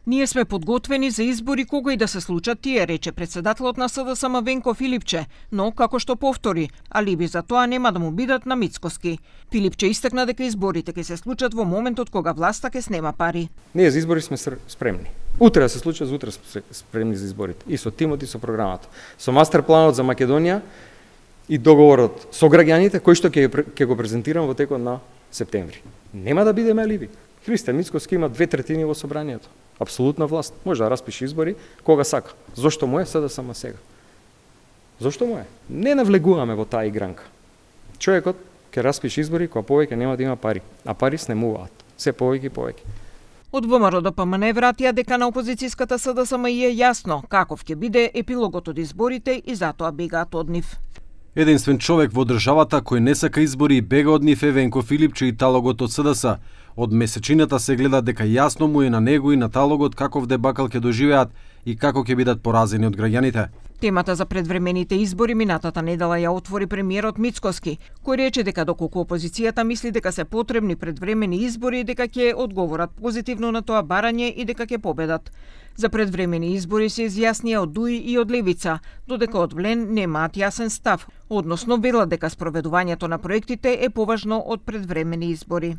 Ние сме подготвени за избори кога и да се случат тие, рече председателот на СДСМ Венко Филипче, но како што повтори, алиби за тоа нема да му бидат на Мицкоски. Филипче истакна дека изборите ќе се случат во моментот кога власта ќе снема пари. Ние за избори сме спремни. Утре да се случат, за утре сме спремни за изборите. И со тимот и со програмата. Со мастер планот за Македонија и договорот со граѓаните кој што ќе го презентирам во текот на септември. Нема да бидеме алиби. Христијан Мицкоски има 2/3 во собранието. Апсолутна власт. Може да распише избори кога сака. Зошто му е СДСМ сега? Зошто му е? Не навлегуваме во таа игранка. Човекот ќе распише избори кога повеќе нема да има пари, а пари снемуваат. Се повеќе и повеќе. Од ВМРО ДПМН вратија дека на опозицијската СДСМ е јасно каков ќе биде епилогот од изборите и затоа бегаат од нив. Единствен човек во државата кој не сака избори и бега од нив е Венко Филипче и талогот од СДС. Од месечината се гледа дека јасно му е на него и на талогот каков дебакал ќе доживеат и како ќе бидат поразени од граѓаните. Темата за предвремените избори минатата недела ја отвори премиерот Мицкоски, кој рече дека доколку опозицијата мисли дека се потребни предвремени избори, дека ќе одговорат позитивно на тоа барање и дека ќе победат. За предвремени избори се изјаснија од ДУИ и од Левица, додека од ВЛЕН немаат јасен став, односно велат дека спроведувањето на проектите е поважно од предвремени избори.